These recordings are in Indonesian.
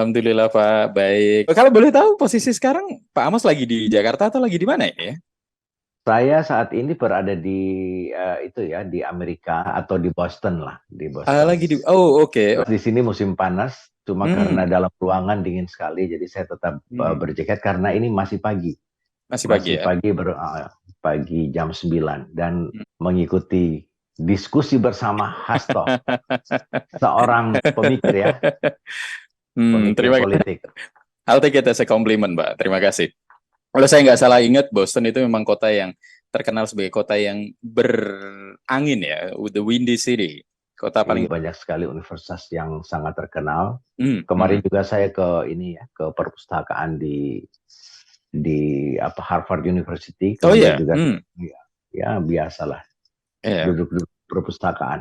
Alhamdulillah Pak, baik. Kalau boleh tahu posisi sekarang Pak Amos lagi di Jakarta atau lagi di mana ya? Saya saat ini berada di itu ya di Amerika atau di Boston lah, di Ah, Boston. lagi di. Oh, oke. Di sini musim panas, cuma karena Hmm, dalam ruangan dingin sekali, jadi saya tetap hmm. berjaket karena ini masih pagi, Masih pagi masih ya. pagi jam 9 dan Hmm. mengikuti diskusi bersama Hasto, seorang pemikir ya, pemikir Terima kasih. politik. I'll take it as a compliment, Pak. Terima kasih. Kalau saya nggak salah ingat, Boston itu memang kota yang terkenal sebagai kota yang berangin ya, the windy city. Kota paling. Iya, banyak sekali universitas yang sangat terkenal. Hmm, Kemarin hmm. juga saya ke ini ya, ke perpustakaan di apa Harvard University, Oh kemudian iya, juga ya, ya biasalah iya. duduk-duduk perpustakaan.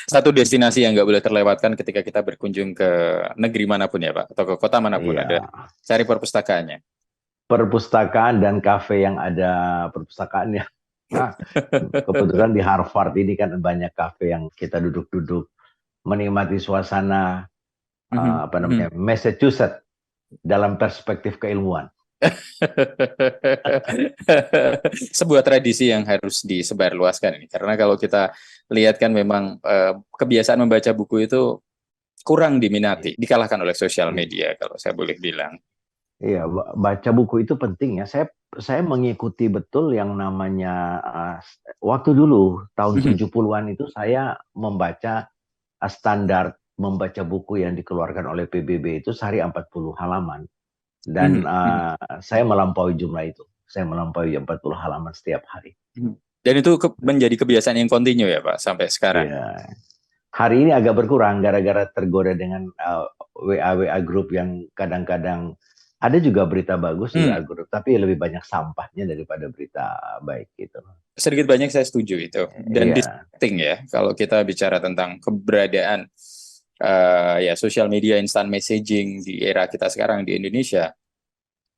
Satu destinasi yang nggak boleh terlewatkan ketika kita berkunjung ke negeri manapun ya Pak, atau ke kota manapun ada Iya, cari perpustakaannya. perpustakaan dan kafe yang ada perpustakaannya. Nah, kebetulan di Harvard ini kan banyak kafe yang kita duduk-duduk menikmati suasana Mhm, apa mhm. namanya Massachusetts dalam perspektif keilmuan. Sebuah tradisi yang harus disebarluaskan ini, karena kalau kita lihat kan memang kebiasaan membaca buku itu kurang diminati, dikalahkan oleh sosial media kalau saya boleh bilang. Iya, baca buku itu penting ya. Saya mengikuti betul yang namanya waktu dulu tahun Mhm, 70-an itu saya membaca standar membaca buku yang dikeluarkan oleh PBB itu sehari 40 halaman dan mhm, mhm, saya melampaui jumlah itu. Saya melampaui 40 halaman setiap hari. mhm. Dan itu menjadi kebiasaan yang kontinu ya Pak sampai sekarang. Iya. Hari ini agak berkurang gara-gara tergoda dengan WA grup yang kadang-kadang ada juga berita bagus di Hmm. WA grup, tapi lebih banyak sampahnya daripada berita baik gitu. Sedikit banyak saya setuju itu, dan Iya, distracting ya kalau kita bicara tentang keberadaan ya sosial media instant messaging di era kita sekarang di Indonesia.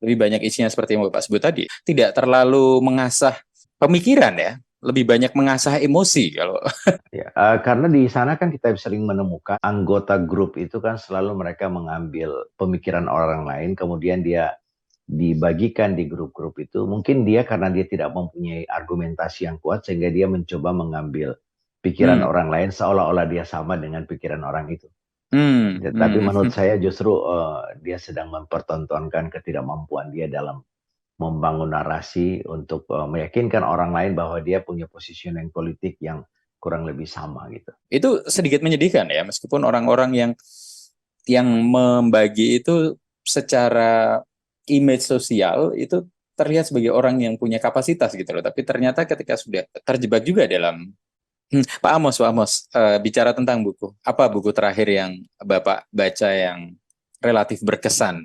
Lebih banyak isinya seperti yang Bapak sebut tadi, tidak terlalu mengasah pemikiran ya, lebih banyak mengasah emosi kalau. ya. Karena di sana kan kita sering menemukan anggota grup itu kan selalu mereka mengambil pemikiran orang lain, kemudian dia dibagikan di grup-grup itu. Mungkin dia karena dia tidak mempunyai argumentasi yang kuat, sehingga dia mencoba mengambil pikiran Hmm, orang lain seolah-olah dia sama dengan pikiran orang itu. Ya, tapi hmm. menurut saya justru dia sedang mempertontonkan ketidakmampuan dia dalam membangun narasi untuk meyakinkan orang lain bahwa dia punya positioning politik yang kurang lebih sama gitu. Itu sedikit menyedihkan ya, meskipun orang-orang yang membagi itu secara image sosial itu terlihat sebagai orang yang punya kapasitas gitu loh, tapi ternyata ketika sudah terjebak juga dalam. Pak Amos, bicara tentang buku, apa buku terakhir yang Bapak baca yang relatif berkesan?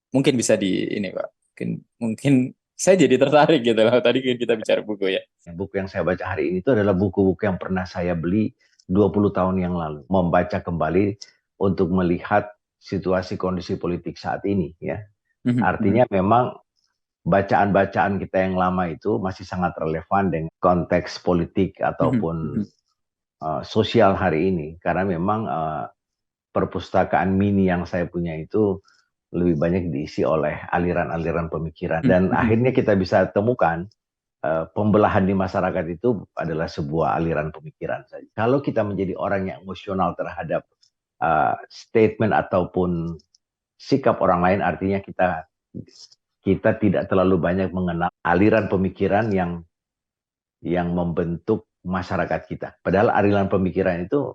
Mungkin bisa di ini Pak, mungkin saya jadi tertarik gitu loh. Tadi kan kita bicara buku ya. Buku yang saya baca hari ini itu adalah buku-buku yang pernah saya beli 20 tahun yang lalu. Membaca kembali untuk melihat situasi kondisi politik saat ini ya. Mhm, mhm, Artinya memang bacaan-bacaan kita yang lama itu masih sangat relevan dengan konteks politik mhm, ataupun mhm, sosial hari ini. Karena memang perpustakaan mini yang saya punya itu lebih banyak diisi oleh aliran-aliran pemikiran. mhm, Dan mhm, akhirnya kita bisa temukan pembelahan di masyarakat itu adalah sebuah aliran pemikiran saja. Kalau kita menjadi orang yang emosional terhadap statement ataupun sikap orang lain, artinya kita tidak terlalu banyak mengenal aliran pemikiran yang membentuk masyarakat kita. Padahal aliran pemikiran itu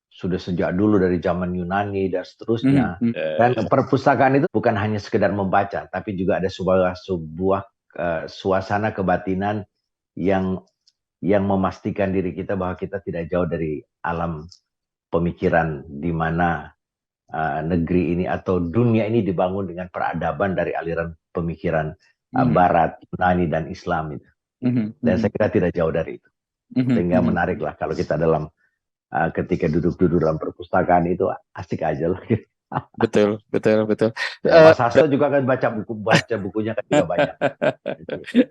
sudah sejak dulu dari zaman Yunani dan mhm, seterusnya. mhm. Dan perpustakaan itu bukan hanya sekedar membaca, tapi juga ada sebuah suasana kebatinan yang memastikan diri kita bahwa kita tidak jauh dari alam pemikiran di mana negeri ini atau dunia ini dibangun dengan peradaban dari aliran pemikiran Mhm, Barat, Yunani dan Islam itu. mhm, Dan mhm, saya kira tidak jauh dari itu. mhm, Sehingga mhm. menarik lah kalau kita ketika duduk-duduk dalam perpustakaan itu asik aja lah. Betul, betul, betul. Ya, Mas Hasto juga kan baca bukunya kan juga banyak.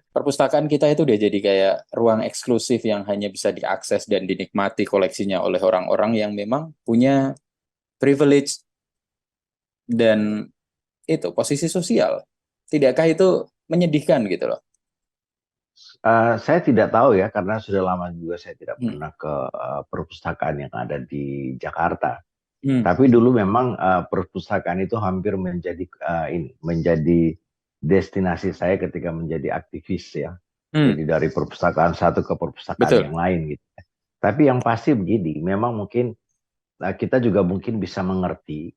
Perpustakaan kita itu udah jadi kayak ruang eksklusif yang hanya bisa diakses dan dinikmati koleksinya oleh orang-orang yang memang punya privilege dan itu posisi sosial. Tidakkah itu menyedihkan gitu loh? Saya tidak tahu ya, karena sudah lama juga saya tidak Hmm. pernah ke perpustakaan yang ada di Jakarta. Hmm. Tapi dulu memang perpustakaan itu hampir menjadi menjadi destinasi saya ketika menjadi aktivis ya. Hmm. Jadi dari perpustakaan satu ke perpustakaan Betul. yang lain gitu. Tapi yang pasti begini, memang mungkin kita juga mungkin bisa mengerti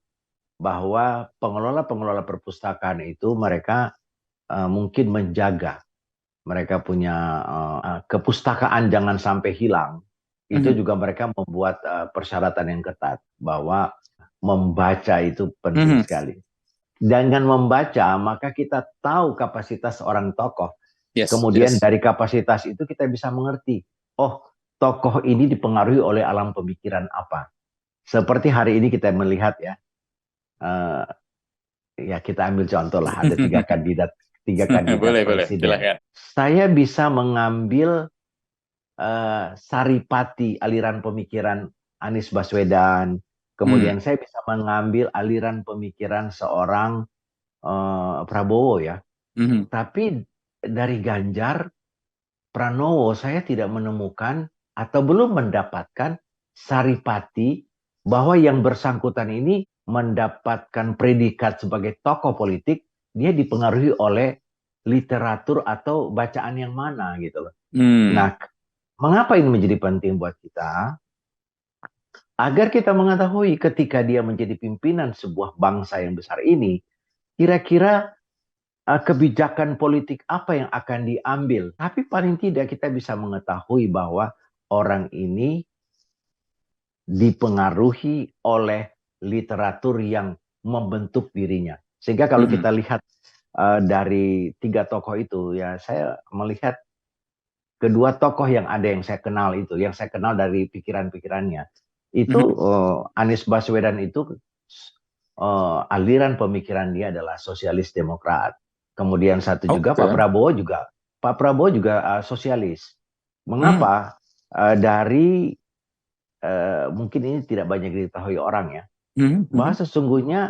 bahwa pengelola-pengelola perpustakaan itu mereka mungkin menjaga, mereka punya kepustakaan jangan sampai hilang. Itu Mhm. juga mereka membuat persyaratan yang ketat bahwa membaca itu penting Mhm. sekali. Dengan membaca, maka kita tahu kapasitas orang tokoh. Yes, Kemudian yes. dari kapasitas itu kita bisa mengerti, oh, tokoh ini dipengaruhi oleh alam pemikiran apa. Seperti hari ini kita melihat ya, eh, ya kita ambil contoh lah, ada tiga kandidat Boleh, boleh. presiden. Silakan. Saya bisa mengambil saripati aliran pemikiran Anies Baswedan, Hmm. kemudian saya bisa mengambil aliran pemikiran seorang Prabowo ya. Mhm. Tapi dari Ganjar Pranowo saya tidak menemukan atau belum mendapatkan saripati bahwa yang bersangkutan ini mendapatkan predikat sebagai tokoh politik, dia dipengaruhi oleh literatur atau bacaan yang mana gitu loh. Hmm. Nah, mengapa ini menjadi penting buat kita? Agar kita mengetahui ketika dia menjadi pimpinan sebuah bangsa yang besar ini, kira-kira kebijakan politik apa yang akan diambil. Tapi paling tidak kita bisa mengetahui bahwa orang ini dipengaruhi oleh literatur yang membentuk dirinya. Sehingga kalau Mhm. kita lihat dari tiga tokoh itu, ya saya melihat kedua tokoh yang ada yang saya kenal itu, yang saya kenal dari pikiran-pikirannya, itu Mhm. Anies Baswedan itu aliran pemikiran dia adalah sosialis demokrat. Kemudian satu juga Oke. Pak Prabowo juga sosialis. Hmm. Mengapa? Dari mungkin ini tidak banyak diketahui orang ya, Mhm. bahwa Mhm. sesungguhnya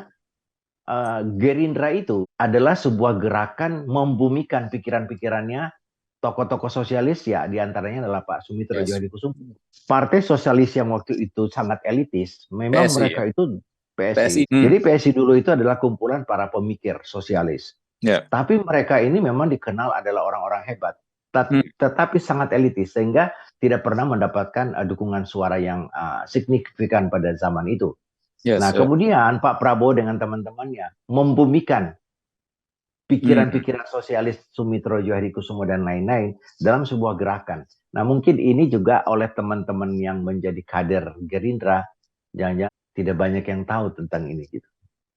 Gerindra itu adalah sebuah gerakan membumikan pikiran-pikirannya tokoh-tokokoh sosialis ya, diantaranya adalah Pak Sumitro Yes. Djohadikusumo. Partai sosialis yang waktu itu sangat elitis, memang PSI ya. mereka itu PSI. PSI. Hmm. Jadi PSI dulu itu adalah kumpulan para pemikir sosialis. Ya. Tapi mereka ini memang dikenal adalah orang-orang hebat, Hmm. tetapi sangat elitis sehingga tidak pernah mendapatkan dukungan suara yang signifikan pada zaman itu. Yes. Nah, kemudian Pak Prabowo dengan teman-temannya membumikan Hmm. pikiran-pikiran sosialis Sumitro Djohadikusumo dan lain-lain dalam sebuah gerakan. Nah, mungkin ini juga oleh teman-teman yang menjadi kader Gerindra, jangan-jangan tidak banyak yang tahu tentang ini gitu.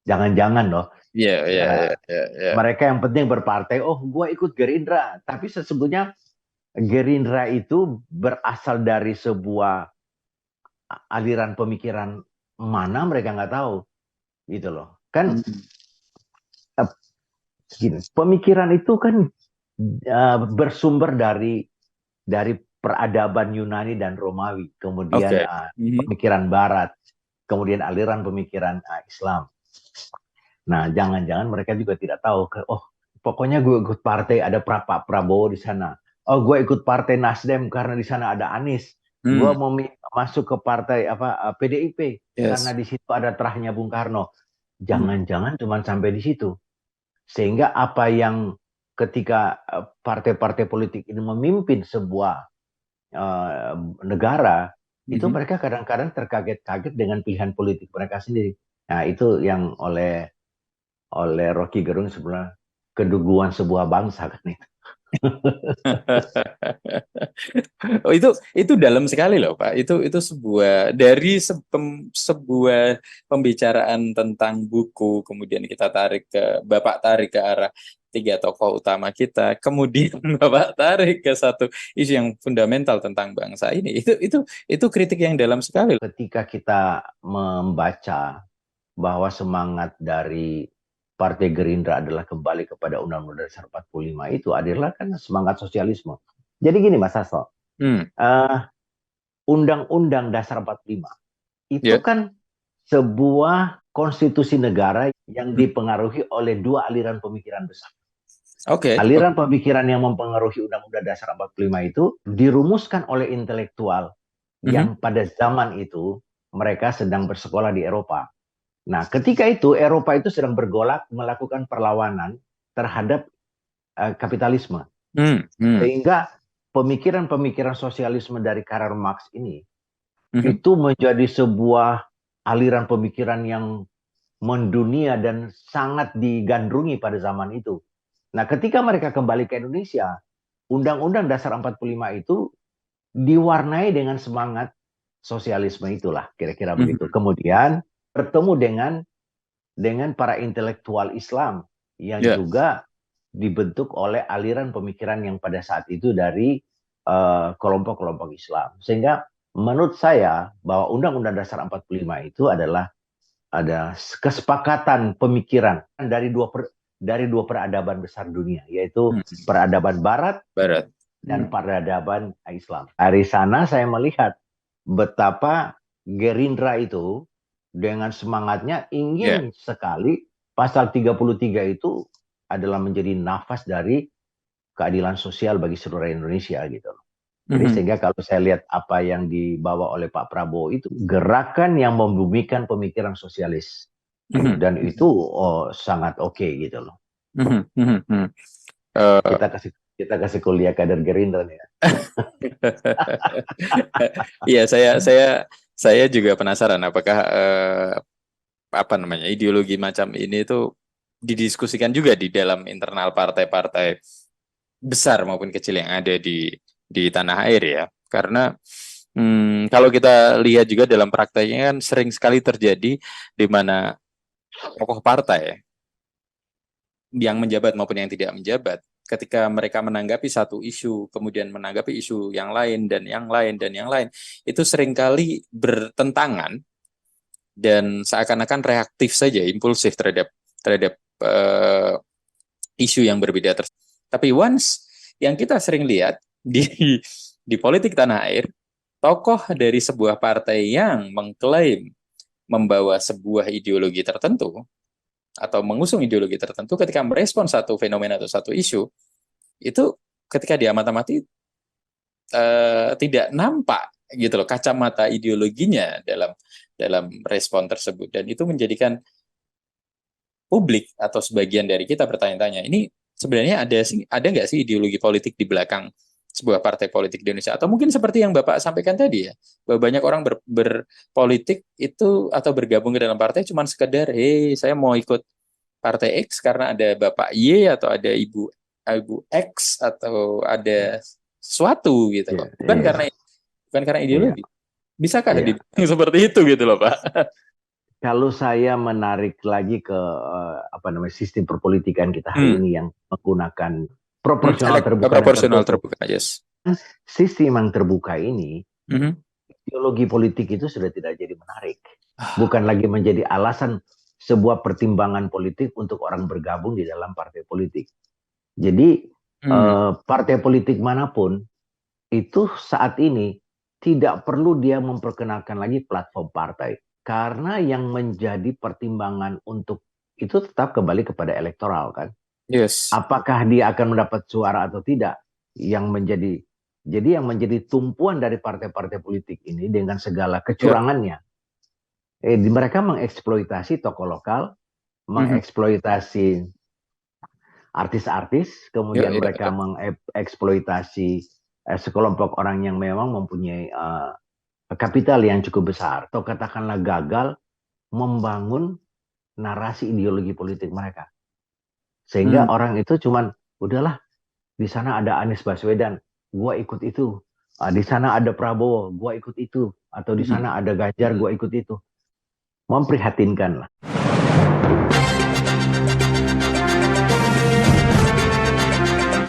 Jangan-jangan loh, Ya, ya, ya, ya, ya, ya. mereka yang penting berpartai, oh gue ikut Gerindra. Tapi sesungguhnya Gerindra itu berasal dari sebuah aliran pemikiran mana mereka nggak tahu gitu loh. Kan Hmm. gini, pemikiran itu kan bersumber dari peradaban Yunani dan Romawi, kemudian Oke. Mhm. pemikiran Barat, kemudian aliran pemikiran Islam. Nah, jangan-jangan mereka juga tidak tahu, oh pokoknya gue ikut partai ada Pak Prabowo di sana. Oh, gue ikut partai Nasdem karena di sana ada Anies. Gue Hmm. mau masuk ke partai apa PDIP karena Yes. di situ ada terahnya Bung Karno. Hmm. Jangan-jangan cuma sampai di situ. Sehingga apa yang ketika partai-partai politik ini memimpin sebuah negara, itu Mhm. mereka kadang-kadang terkaget-kaget dengan pilihan politik mereka sendiri. Nah, itu yang oleh Rocky Gerung sebenarnya keduguan sebuah bangsa kan itu. Oh, itu dalam sekali loh Pak. Itu sebuah dari sebuah pembicaraan tentang buku, kemudian kita Bapak tarik ke arah tiga tokoh utama kita, kemudian Bapak tarik ke satu isu yang fundamental tentang bangsa ini. Itu kritik yang dalam sekali loh. Ketika kita membaca bahwa semangat dari Partai Gerindra adalah kembali kepada Undang-Undang Dasar 45 itu adalah kan semangat sosialisme. Jadi gini Mas Hasto, Hmm. uh, Undang-Undang Dasar 45 itu Ya. kan sebuah konstitusi negara yang dipengaruhi oleh dua aliran pemikiran besar. Oke. Aliran pemikiran yang mempengaruhi Undang-Undang Dasar 45 itu dirumuskan oleh intelektual yang pada zaman itu mereka sedang bersekolah di Eropa. Nah, ketika itu Eropa itu sedang bergolak melakukan perlawanan terhadap kapitalisme. Sehingga pemikiran-pemikiran sosialisme dari Karl Marx ini itu menjadi sebuah aliran pemikiran yang mendunia dan sangat digandrungi pada zaman itu. Nah, ketika mereka kembali ke Indonesia, Undang-Undang Dasar 45 itu diwarnai dengan semangat sosialisme itulah, kira-kira begitu. Kemudian bertemu dengan para intelektual Islam yang juga dibentuk oleh aliran pemikiran yang pada saat itu dari kelompok-kelompok Islam. Sehingga menurut saya bahwa Undang-Undang Dasar 45 itu adalah ada kesepakatan pemikiran dari dua peradaban besar dunia, yaitu peradaban Barat dan peradaban Islam. Dari sana saya melihat betapa Gerindra itu dengan semangatnya ingin sekali pasal 33 itu adalah menjadi nafas dari keadilan sosial bagi seluruh Indonesia gitu. Jadi sehingga kalau saya lihat apa yang dibawa oleh Pak Prabowo itu gerakan yang membumikan pemikiran sosialis. Dan itu sangat oke gitu loh. Kita kasih kuliah kader Gerindra nih. Iya, saya juga penasaran apakah apa namanya ideologi macam ini itu didiskusikan juga di dalam internal partai-partai besar maupun kecil yang ada di tanah air ya. Karena kalau kita lihat juga dalam prakteknya kan sering sekali terjadi di mana tokoh partai yang menjabat maupun yang tidak menjabat, ketika mereka menanggapi satu isu, kemudian menanggapi isu yang lain dan yang lain dan yang lain, itu seringkali bertentangan dan seakan-akan reaktif saja, impulsif terhadap isu yang berbeda tersebut. Tapi once yang kita sering lihat di politik tanah air, tokoh dari sebuah partai yang mengklaim membawa sebuah ideologi tertentu atau mengusung ideologi tertentu, ketika merespon satu fenomena atau satu isu, itu ketika diamati tidak nampak gitu loh kacamata ideologinya dalam respon tersebut, dan itu menjadikan publik atau sebagian dari kita bertanya-tanya, ini sebenarnya ada nggak sih ideologi politik di belakang sebuah partai politik di Indonesia? Atau mungkin seperti yang Bapak sampaikan tadi ya, bahwa banyak orang berpolitik itu atau bergabung ke dalam partai cuma sekedar, saya mau ikut partai X karena ada Bapak Y atau ada Ibu X atau ada sesuatu gitu loh. Bukan karena ideologi. Bisakah dibilang seperti itu gitu loh, Pak? Kalau saya menarik lagi ke sistem perpolitikan kita hari ini yang menggunakan proporsional terbuka. Yes. Sistem yang terbuka ini, ideologi politik itu sudah tidak jadi menarik. Bukan lagi menjadi alasan sebuah pertimbangan politik untuk orang bergabung di dalam partai politik. Jadi partai politik manapun itu saat ini tidak perlu dia memperkenalkan lagi platform partai. Karena yang menjadi pertimbangan untuk itu tetap kembali kepada elektoral kan. Yes. Apakah dia akan mendapat suara atau tidak? Yang menjadi tumpuan dari partai-partai politik ini dengan segala kecurangannya. Mereka mengeksploitasi tokoh lokal, mengeksploitasi artis-artis, kemudian mereka mengeksploitasi sekelompok orang yang memang mempunyai kapital yang cukup besar, atau katakanlah gagal membangun narasi ideologi politik mereka. Sehingga orang itu cuman, udahlah, di sana ada Anies Baswedan, gua ikut itu. Di sana ada Prabowo, gua ikut itu. Atau di sana ada Ganjar, gua ikut itu. Memprihatinkan lah.